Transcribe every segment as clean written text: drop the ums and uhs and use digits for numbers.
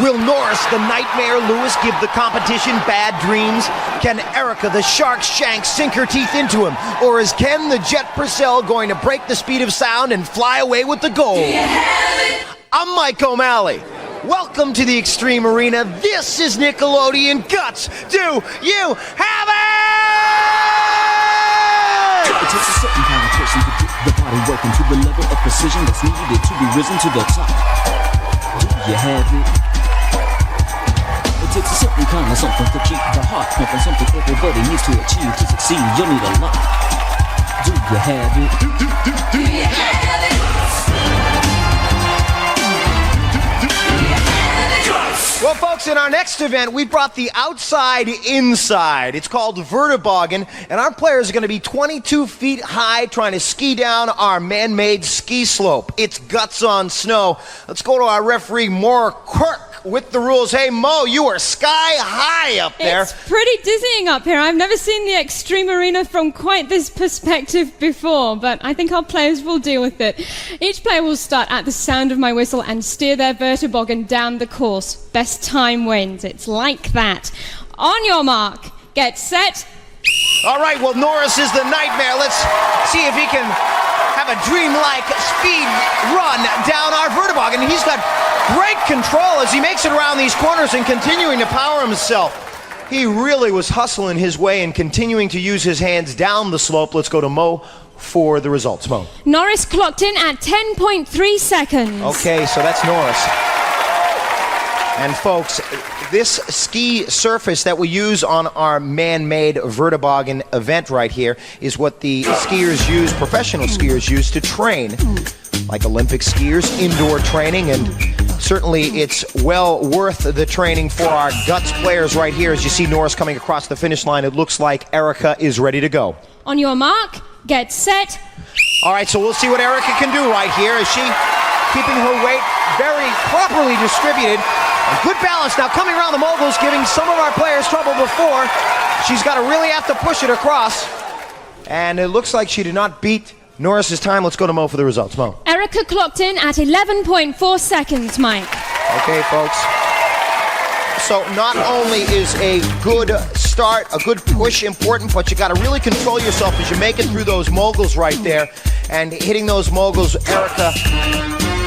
Will Norris, the Nightmare Lewis, give the competition bad dreams? Can Erica, the Shark Shank, sink her teeth into him? Or is Ken, the Jet Purcell, going to break the speed of sound and fly away with the gold? I'm Mike O'Malley. Welcome to the Extreme Arena. This is Nickelodeon Guts. Do you have it? It takes a certain kind of person to get the body working to the level of precision that's needed to be risen to the top. Do you have it? It takes a certain kind of something to keep the heart pumping, something everybody needs to achieve to succeed. You'll need a lot. Do you have it? Do you have it? Well, folks, in our next event, we brought the outside inside. It's called Vertiboggen, and our players are going to be 22 feet high trying to ski down our man-made ski slope. It's guts on snow. Let's go to our referee, Maura Quirk, with the rules. Hey, Mo, you are sky high up there. It's pretty dizzying up here. I've never seen the Extreme Arena from quite this perspective before, but I think our players will deal with it. Each player will start at the sound of my whistle and steer their Vertiboggen down the course. Best time wins. It's like that. On your mark, get set. All right, well, Norris is the Nightmare. Let's see if he can have a dreamlike speed run down our Vertiboggen. He's got great control as he makes it around these corners and continuing to power himself. He really was hustling his way and continuing to use his hands down the slope. Let's go to Mo for the results. Mo. Norris clocked in at 10.3 seconds. Okay, so that's Norris. And folks, this ski surface that we use on our man-made Vertiboggen event right here is what the skiers use, professional skiers use to train, like Olympic skiers, indoor training, and certainly it's well worth the training for our Guts players right here. As you see Norris coming across the finish line, it looks like Erica is ready to go. On your mark, get set. All right, so we'll see what Erica can do right here. Is she keeping her weight very properly distributed? And good balance now coming around the moguls, giving some of our players trouble before. She's got to really have to push it across. And it looks like she did not beat Norris's time. Let's go to Mo for the results. Mo. Erica clocked in at 11.4 seconds, Mike. Okay, folks. So not only is a good start, a good push important, but you got to really control yourself as you make it through those moguls right there. And hitting those moguls, Erica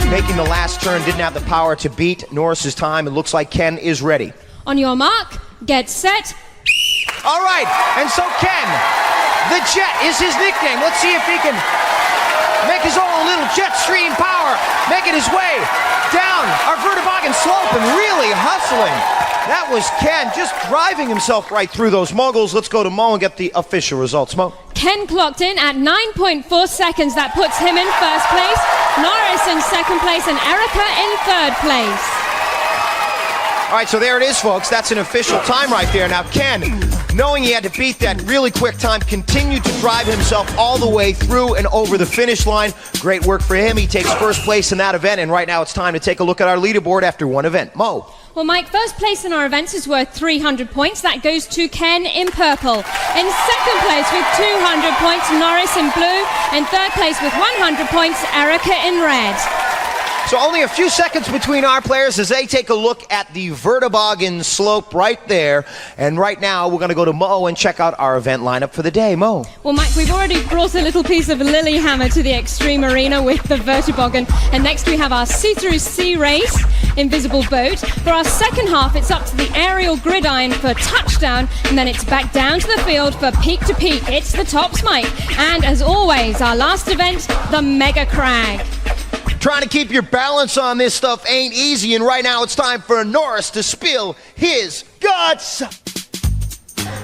making the last turn, didn't have the power to beat Norris's time. It looks like Ken is ready. On your mark, get set. All right, and so Ken, the Jet is his nickname. Let's see if he can make his own little jet stream power, making his way down our Vertiboggen slope and really hustling. That was Ken, just driving himself right through those moguls. Let's go to Mo and get the official results. Mo. Ken clocked in at 9.4 seconds. That puts him in first place, Norris in second place, and Erica in third place. All right, so there it is, folks. That's an official time right there. Now, Ken, knowing he had to beat that really quick time, continued to drive himself all the way through and over the finish line. Great work for him. He takes first place in that event, and right now it's time to take a look at our leaderboard after one event. Mo. Well, Mike, first place in our events is worth 300 points. That goes to Ken in purple. In second place with 200 points, Norris in blue. In third place with 100 points, Erica in red. So only a few seconds between our players as they take a look at the Vertiboggen slope right there. And right now, we're going to go to Mo and check out our event lineup for the day. Mo. Well, Mike, we've already brought a little piece of Lilyhammer to the Extreme Arena with the Vertiboggen. And next we have our see-through sea race, Invisible Boat. For our second half, it's up to the aerial gridiron for touchdown. And then it's back down to the field for peak to peak. It's the tops, Mike. And as always, our last event, the Mega Crag. Trying to keep your balance on this stuff ain't easy, and right now it's time for Norris to spill his guts.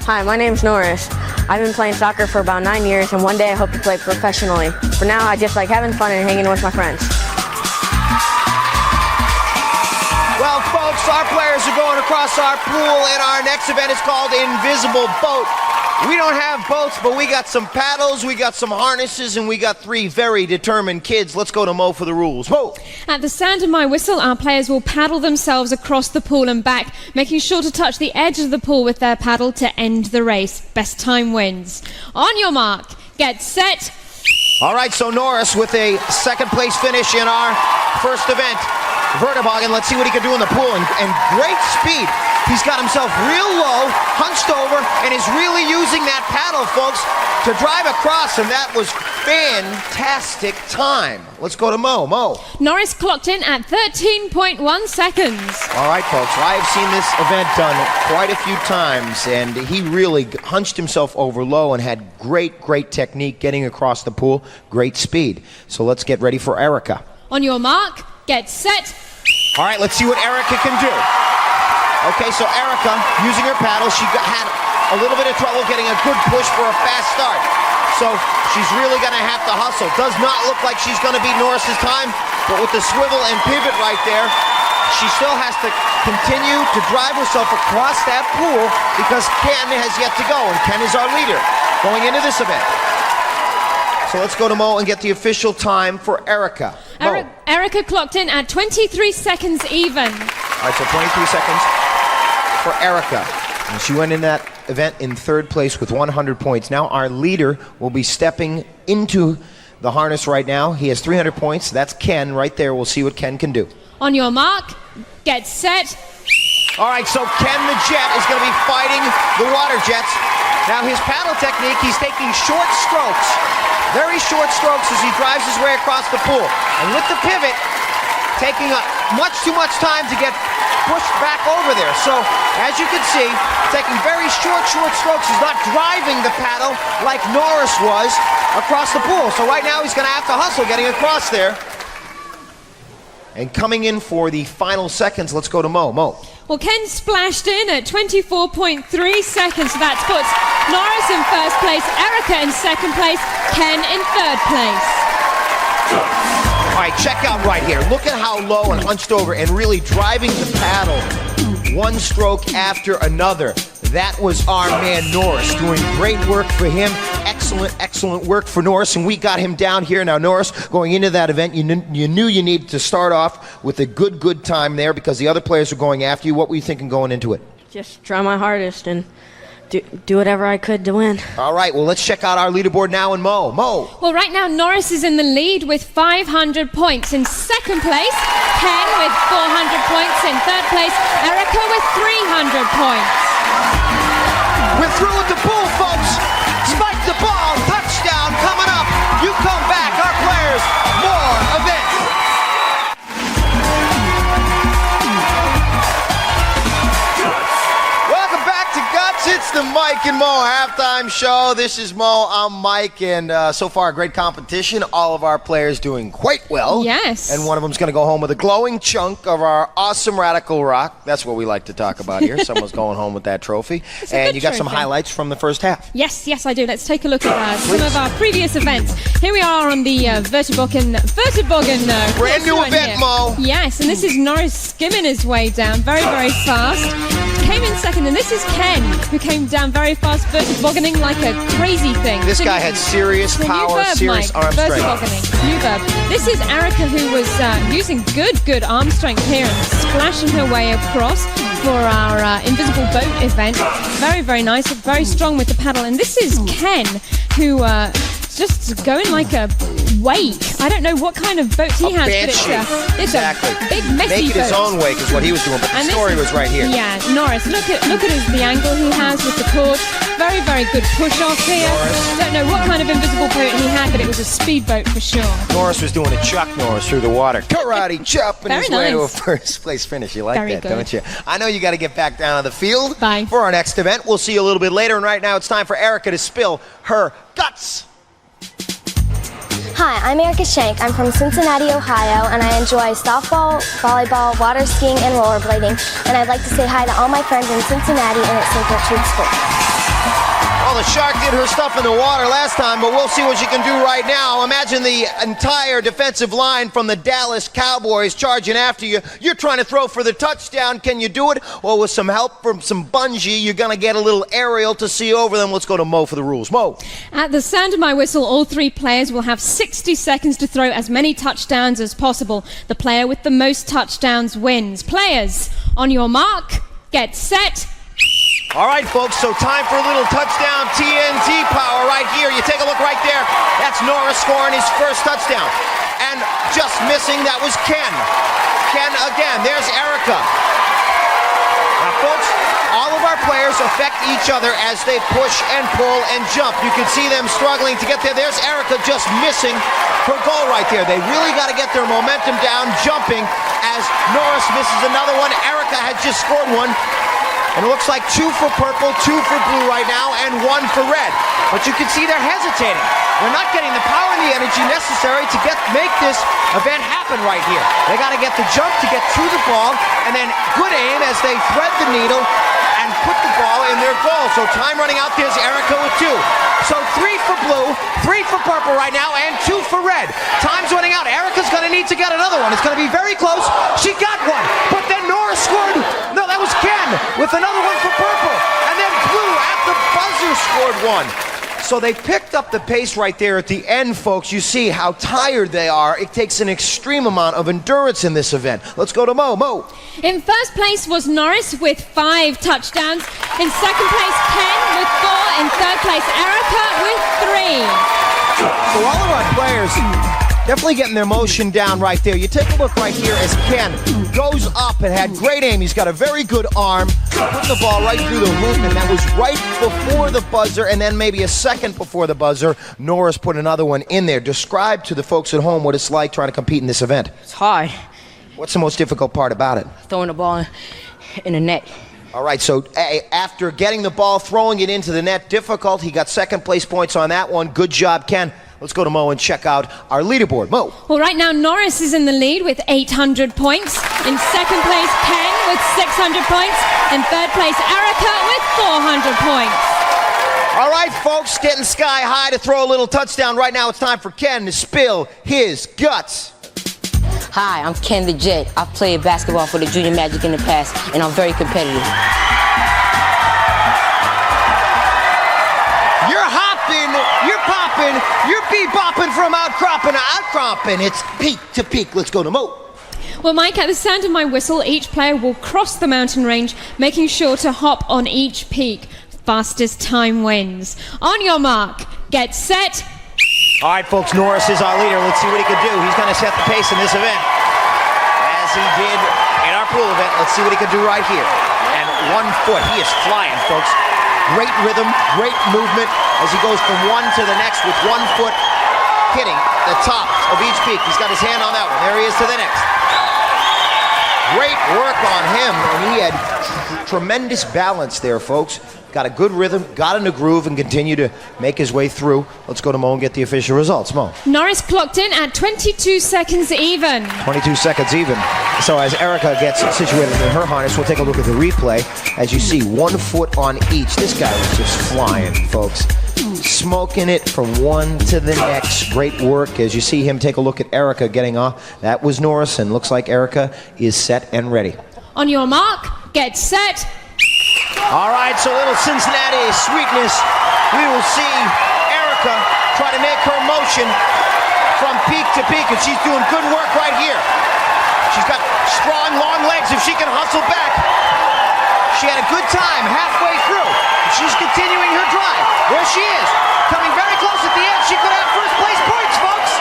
Hi, my name's Norris. I've been playing soccer for about 9 years, and one day I hope to play professionally. For now, I just like having fun and hanging with my friends. Well, folks, our players are going across our pool, and our next event is called Invisible Boat. We don't have boats, but we got some paddles, we got some harnesses, and we got 3 very determined kids. Let's go to Mo for the rules. Mo! At the sound of my whistle, our players will paddle themselves across the pool and back, making sure to touch the edge of the pool with their paddle to end the race. Best time wins. On your mark, get set. All right, so Norris with a second place finish in our first event. Verteboggen. Let's see what he can do in the pool. And great speed. He's got himself real low, hunched over, and is really using that paddle, folks, to drive across. And that was fantastic time. Let's go to Mo. Mo. Norris clocked in at 13.1 seconds. All right, folks. I have seen this event done quite a few times, and he really hunched himself over low and had great, great technique getting across the pool. Great speed. So let's get ready for Erica. On your mark, get set. All right, let's see what Erica can do. Okay, so Erica, using her paddle, she had a little bit of trouble getting a good push for a fast start. So she's really going to have to hustle. Does not look like she's going to beat Norris's time, but with the swivel and pivot right there, she still has to continue to drive herself across that pool because Ken has yet to go, and Ken is our leader going into this event. So let's go to Mo and get the official time for Erica. Mo. Erica clocked in at 23 seconds even. All right, so 23 seconds for Erica. And she went in that event in third place with 100 points. Now our leader will be stepping into the harness right now. He has 300 points. That's Ken right there. We'll see what Ken can do. On your mark, get set. All right, so Ken the Jet is going to be fighting the water jets. Now his paddle technique, he's taking short strokes, very short strokes as he drives his way across the pool. And with the pivot, taking much too much time to get pushed back over there. So, as you can see, taking very short strokes. He's not driving the paddle like Norris was across the pool. So right now he's going to have to hustle getting across there. And coming in for the final seconds, let's go to Mo. Mo. Well, Ken splashed in at 24.3 seconds. So that puts Norris in first place, Erica in second place, Ken in third place. All right, check out right here. Look at how low and hunched over and really driving the paddle one stroke after another. That was our man Norris, doing great work for him. Excellent work for Norris, and we got him down here. Now, Norris, going into that event, you knew you needed to start off with a good time there because the other players were going after you. What were you thinking going into it? Just try my hardest and do whatever I could to win. All right, well, let's check out our leaderboard now and Mo. Mo. Well, right now, Norris is in the lead with 500 points. In second place, Ken with 400 points. In third place, Erica with 300 points. We're through with the pool, folks. Spike the ball, touchdown coming up. You come back, our players, more events. Welcome back to Guts. It's the Mike and Mo halftime show. This is Mo, I'm Mike, and so far a great competition. All of our players doing quite well. Yes. And one of them's going to go home with a glowing chunk of our awesome Radical Rock. That's what we like to talk about here. Someone's going home with that trophy. And you got some highlights from the first half. Yes, I do. Let's take a look at some of our previous events. Here we are on the Verteboggen brand new event, here. Mo. Yes, and this is Norris skimming his way down very fast. Came in second, and this is Ken, who came down very fast, verteboggening like a crazy thing. This guy had serious power, serious arm strength. Verteboggening, new verb. This is Erica, who was using good arm strength here and splashing her way across for our invisible boat event. Very nice, very strong with the paddle. And this is Ken, who just going like a wake. I don't know what kind of boat he has, but it's exactly. a big messy Make it boat. his own wake is what he was doing, but the story was right here. Yeah, Norris, look at the angle he has with the cord. Very good push off here. Don't know what kind of invisible boat he had, but it was a speedboat for sure. Norris was doing a Chuck Norris through the water. Karate chop in his way to a first place finish. You like Very that, good. don't you? I know you got to get back down on the field Bye. for our next event. We'll see you a little bit later, and right now it's time for Erica to spill her guts. Hi, I'm Erica Shank. I'm from Cincinnati, Ohio, and I enjoy softball, volleyball, water skiing, and rollerblading. And I'd like to say hi to all my friends in Cincinnati and at St. Gertrude School. Well, the Shark did her stuff in the water last time, but we'll see what she can do right now. Imagine the entire defensive line from the Dallas Cowboys charging after you. You're trying to throw for the touchdown. Can you do it? Well, with some help from some bungee, you're going to get a little aerial to see over them. Let's go to Mo for the rules. Mo. At the sound of my whistle, all three players will have 60 seconds to throw as many touchdowns as possible. The player with the most touchdowns wins. Players, on your mark, get set. All right, folks, so time for a little touchdown TNT power right here. You take a look right there. That's Norris scoring his first touchdown. And just missing, that was Ken. Ken again. There's Erica. Now, folks, all of our players affect each other as they push and pull and jump. You can see them struggling to get there. There's Erica just missing her goal right there. They really got to get their momentum down, jumping as Norris misses another one. Erica had just scored one. And it looks like 2 for purple, 2 for blue right now, and 1 for red. But you can see they're hesitating. They're not getting the power and the energy necessary to make this event happen right here. They got to get the jump to get to the ball, and then good aim as they thread the needle and put the ball in their goal. So time running out, there's Erica with 2. So 3 for blue, 3 for purple right now, and 2 for red. Time's running out. Erica's going to need to get another one. It's going to be very close. She got one, but then Norris scored. No, that was Ken with another one for purple. And then blue at the buzzer scored 1. So they picked up the pace right there at the end, folks. You see how tired they are. It takes an extreme amount of endurance in this event. Let's go to Mo. Mo. In first place was Norris with 5 touchdowns. In second place, Ken with 4. In third place, Erica with 3. So all of our players definitely getting their motion down right there. You take a look right here as Ken goes up and had great aim. He's got a very good arm, putting the ball right through the hoop, and that was right before the buzzer, and then maybe a second before the buzzer, Norris put another one in there. Describe to the folks at home what it's like trying to compete in this event. It's hard. What's the most difficult part about it? Throwing the ball in the net. All right, so after getting the ball, throwing it into the net, difficult. He got second place points on that one. Good job, Ken. Let's go to Mo and check out our leaderboard. Mo. Well, right now, Norris is in the lead with 800 points. In second place, Ken with 600 points. In third place, Erica with 400 points. All right, folks, getting sky high to throw a little touchdown. Right now, it's time for Ken to spill his guts. Hi, I'm Ken the Jet. I've played basketball for the Junior Magic in the past, and I'm very competitive. You're hopping, you're popping, you're bebopping from outcropping to outcropping. It's peak to peak. Let's go to Mo. Well, Mike, at the sound of my whistle, each player will cross the mountain range, making sure to hop on each peak. Fastest time wins. On your mark, get set. All right, folks, Norris is our leader. Let's see what he can do. He's going to set the pace in this event, as he did in our pool event. Let's see what he can do right here. And 1 foot. He is flying, folks. Great rhythm, great movement as he goes from one to the next with 1 foot hitting the top of each peak. He's got his hand on that one. There he is to the next. Great work on him, and he had tremendous balance there, folks. Got a good rhythm, got in a groove, and continued to make his way through. Let's go to Mo and get the official results. Mo. Norris clocked in at 22 seconds even. 22 seconds even. So as Erica gets situated in her harness, we'll take a look at the replay. As you see, 1 foot on each. This guy was just flying, folks. Smoking it from one to the next. Great work. As you see him take a look at Erica getting off. That was Norris, and looks like Erica is set and ready. On your mark, get set. All right, so little Cincinnati sweetness. We will see Erica try to make her motion from peak to peak, and she's doing good work right here. She's got strong, long legs if she can hustle back. She had a good time halfway through. She's continuing her drive. There she is, coming very close at the end. She could have first place points, folks.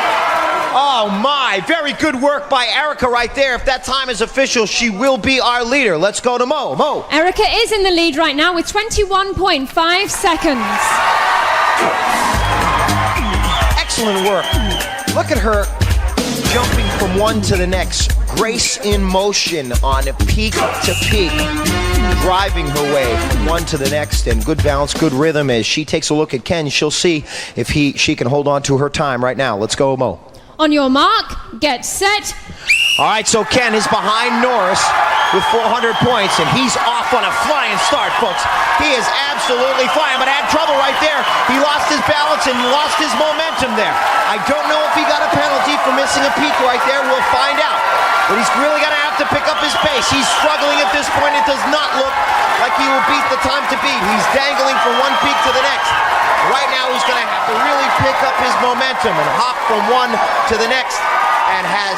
Oh my, very good work by Erica right there. If that time is official, she will be our leader. Let's go to Mo. Mo. Erica is in the lead right now with 21.5 seconds. Excellent work. Look at her jumping from one to the next. Grace in motion on peak to peak. Driving her way from one to the next, and good balance, good rhythm. As she takes a look at Ken, she'll see if she can hold on to her time right now. Let's go, Mo. On your mark, get set. All right, so Ken is behind Norris with 400 points, and he's off on a flying start, folks. He is absolutely flying, but had trouble right there. He lost his balance and lost his momentum there. I don't know if he got a penalty for missing a peak right there. We'll find out. But he's really going to have to pick up his pace. He's struggling at this point. It does not look like he will beat the time to beat. He's dangling from one peak to the next. Right now, he's going to have to really pick up his momentum and hop from one to the next, and has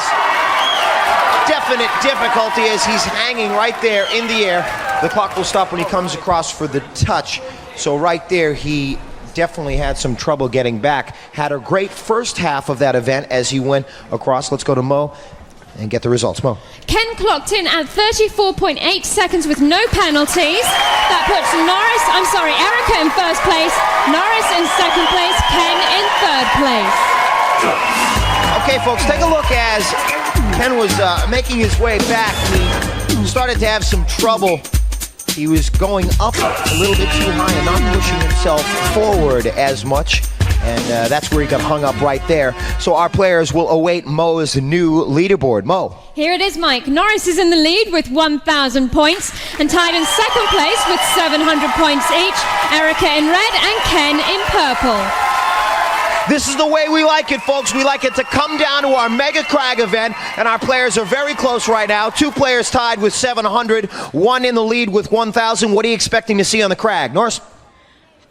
definite difficulty as he's hanging right there in the air. The clock will stop when he comes across for the touch. So right there, he definitely had some trouble getting back. Had a great first half of that event as he went across. Let's go to Mo. and get the results. Mo. Ken clocked in at 34.8 seconds with no penalties. That puts Erica in first place, Norris in second place, Ken in third place. Okay, folks, take a look as Ken was making his way back. He started to have some trouble. He was going up a little bit too high and not pushing himself forward as much. And that's where he got hung up right there. So our players will await Mo's new leaderboard. Mo. Here it is, Mike. Norris is in the lead with 1,000 points and tied in second place with 700 points each. Erica in red and Ken in purple. This is the way we like it, folks. We like it to come down to our Mega Crag event, and our players are very close right now. 2 players tied with 700, 1 in the lead with 1,000. What are you expecting to see on the Crag? Norris?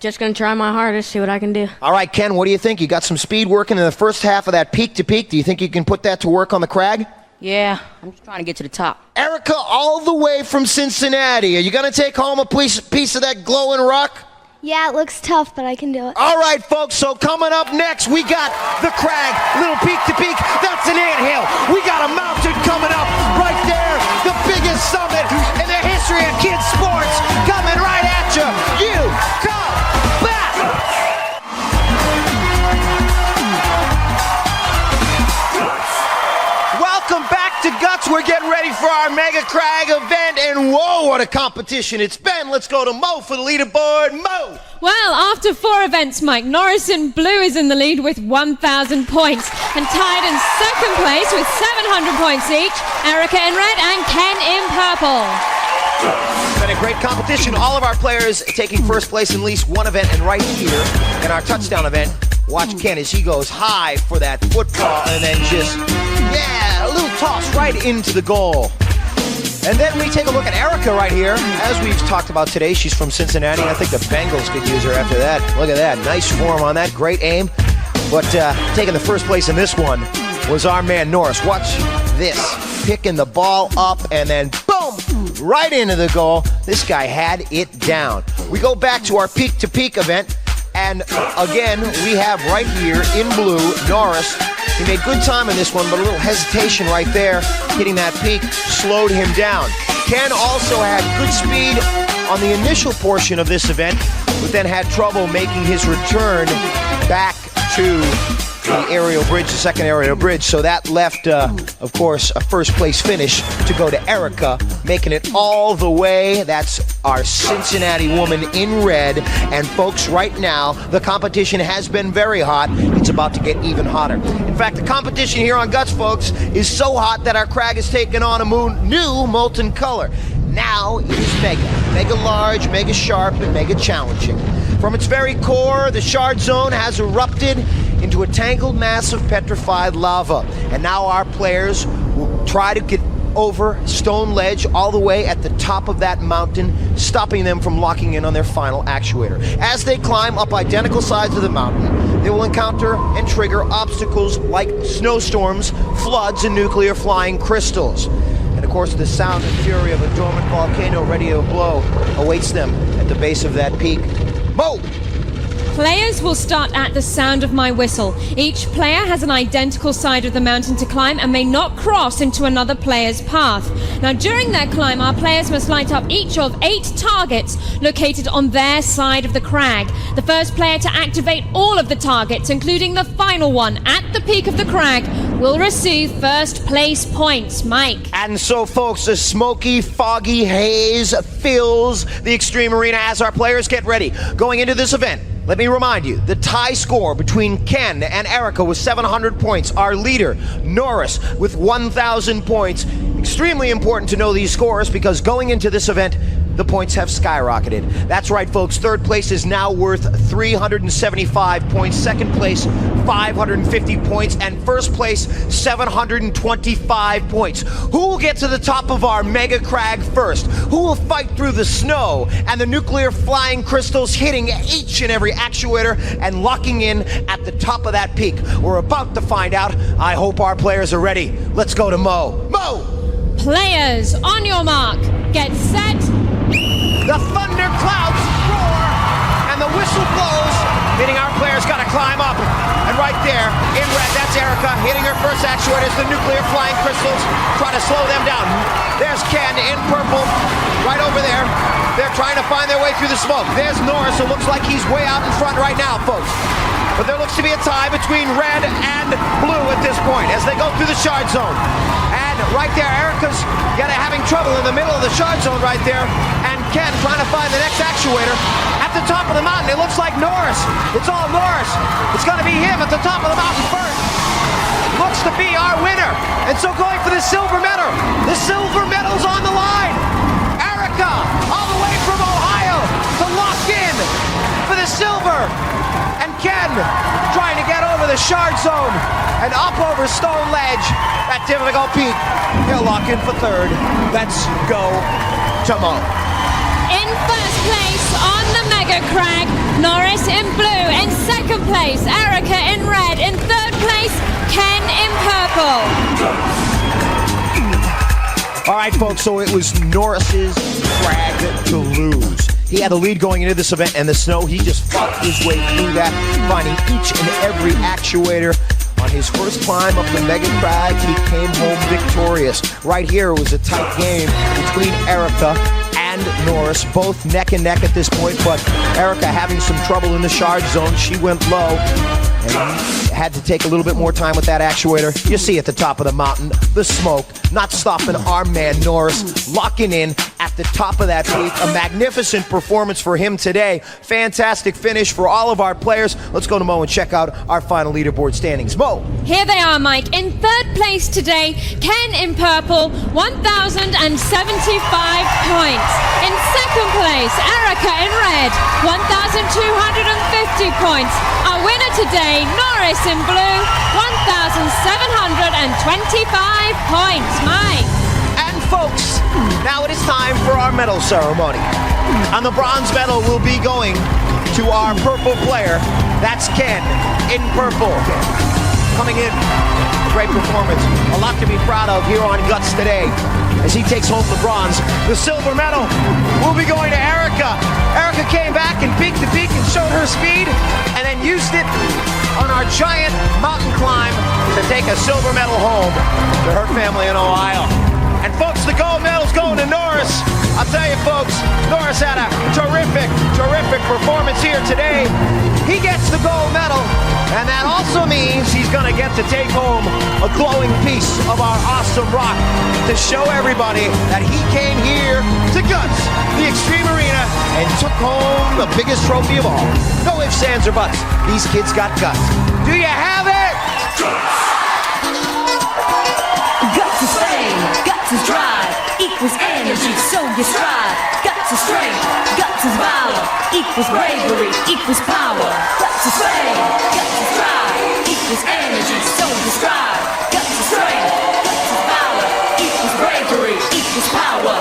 Just gonna try my hardest, see what I can do. All right, Ken, what do you think? You got some speed working in the first half of that peak to peak. Do you think you can put that to work on the Crag? Yeah, I'm just trying to get to the top. Erica, all the way from Cincinnati. Are you going to take home a piece of that glowing rock? Yeah, it looks tough, but I can do it. All right, folks, so coming up next, we got the Crag, little peak to peak. That's an anthill. We got a mountain coming up right there. The biggest summit in the history of kids sports coming right at you. You come back. Welcome back to Guts. We're getting ready for our Mega Crag event, and whoa, what a competition it's been. Let's go to Mo for the leaderboard. Mo! Well, after 4 events, Mike, Norris in blue is in the lead with 1,000 points and tied in second place with 700 points each. Erica in red and Ken in purple. It's been a great competition. All of our players taking first place in at least one event, and right here in our touchdown event, watch Ken as he goes high for that football and then just, a little toss right into the goal. And then we take a look at Erica right here. As we've talked about today, she's from Cincinnati. I think the Bengals could use her after that. Look at that. Nice form on that. Great aim. But taking the first place in this one was our man Norris. Watch this. Picking the ball up and then boom! Right into the goal. This guy had it down. We go back to our peak to peak event. And again, we have right here in blue, Norris. He made good time in this one, but a little hesitation right there, hitting that peak, slowed him down. Ken also had good speed on the initial portion of this event, but then had trouble making his return back to the aerial bridge, the second aerial bridge. So that left, of course, a first place finish to go to Erica, making it all the way. That's our Cincinnati woman in red. And folks, right now, the competition has been very hot. It's about to get even hotter. In fact, the competition here on Guts, folks, is so hot that our Crag has taken on a new molten color. Now it is mega large, mega sharp, and mega challenging. From its very core, the Shard Zone has erupted into a tangled mass of petrified lava. And now our players will try to get over Stone Ledge all the way at the top of that mountain, stopping them from locking in on their final actuator. As they climb up identical sides of the mountain, they will encounter and trigger obstacles like snowstorms, floods, and nuclear flying crystals. And of course, the sound and fury of a dormant volcano ready to blow awaits them at the base of that peak. Mo! Players will start at the sound of my whistle. Each player has an identical side of the mountain to climb and may not cross into another player's path. Now, during their climb, our players must light up each of 8 targets located on their side of the crag. The first player to activate all of the targets, including the final one at the peak of the crag, will receive first place points. Mike. And so, folks, a smoky, foggy haze fills the Extreme Arena as our players get ready. Going into this event, let me remind you, the tie score between Ken and Erica was 700 points. Our leader, Norris, with 1,000 points. Extremely important to know these scores because going into this event, the points have skyrocketed. That's right, folks. Third place is now worth 375 points. Second place, 550 points. And first place, 725 points. Who will get to the top of our Mega Crag first? Who will fight through the snow and the nuclear flying crystals hitting each and every actuator and locking in at the top of that peak? We're about to find out. I hope our players are ready. Let's go to Mo. Mo! Players, on your mark, get set. The thunder clouds roar, and the whistle blows, meaning our players got to climb up. And right there, in red, that's Erica hitting her first actuators, the nuclear flying crystals, trying to slow them down. There's Ken in purple, right over there. They're trying to find their way through the smoke. There's Norris, who looks like he's way out in front right now, folks. But there looks to be a tie between red and blue at this point as they go through the shard zone. And right there, Erica's having trouble in the middle of the shard zone right there. And Ken trying to find the next actuator. At the top of the mountain, it looks like Norris. It's all Norris. It's going to be him at the top of the mountain first. Looks to be our winner. And so going for the silver medal. The silver medal's on the line. Erica, all the way from Ohio to lock in for the silver. And Ken trying to get over the shard zone and up over Stone Ledge. That difficult peak. He'll lock in for third. Let's go to Mo. In first place on the Mega Crag, Norris in blue. In second place, Erica in red. In third place, Ken in purple. All right, folks, so it was Norris's crag to lose. He had the lead going into this event, and the snow, he just fought his way through that, finding each and every actuator. On his first climb up the Mega Crag, he came home victorious. Right here was a tight game between Erica and Norris, both neck and neck at this point, but Erica having some trouble in the shard zone. She went low and had to take a little bit more time with that actuator. You see at the top of the mountain, the smoke, not stopping our man Norris, locking in at the top of that peak. A magnificent performance for him today. Fantastic finish for all of our players. Let's go to Mo and check out our final leaderboard standings. Mo. Here they are, Mike. In third place today, Ken in purple, 1,075 points. In second place, Erica in red, 1,250 points. Our winner today, Norris in blue, 1,725 points. Mike. And folks, now it is time for our medal ceremony. And the bronze medal will be going to our purple player. That's Ken in purple. Coming in, a great performance. A lot to be proud of here on Guts today as he takes home the bronze. The silver medal will be going to Erica. Erica came back and peaked the peak and showed her speed and then used it on our giant mountain climb to take a silver medal home to her family in Ohio. And folks, the gold medal's going to Norris. I'll tell you folks, Norris had a terrific performance here today. He gets the gold medal, and that also means he's gonna get to take home a glowing piece of our awesome rock to show everybody that he came here to Guts, the Extreme Arena, and took home the biggest trophy of all. No ifs, ands, or buts. These kids got guts. Do you have it? Guts is fame, guts is drive, equals energy, so you strive. Guts is strength, guts is valor, equals bravery, equals power. Guts is fame, guts is drive, equals energy, so you strive. Guts is strength, guts is valor, equals bravery, equals power.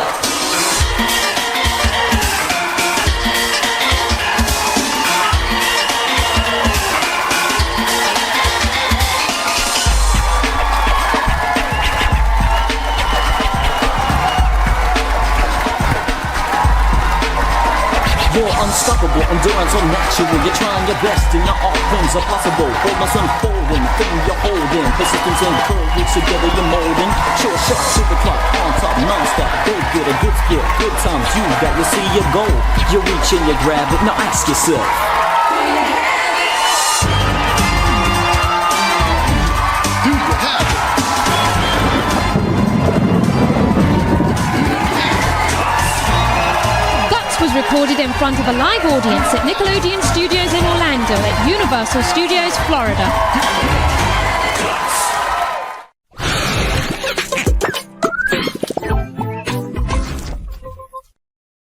You're unstoppable, endurance unnatural. You're trying your best and your all things are possible. Boldness unfolding, thing you're holding. Persistence and courage, together you're molding. Sure shot to the clock, on top, non-stop. Go get a good skill, good times you got. You see your goal, you reach and you grab it. Now ask yourself, recorded in front of a live audience at Nickelodeon Studios in Orlando at Universal Studios, Florida.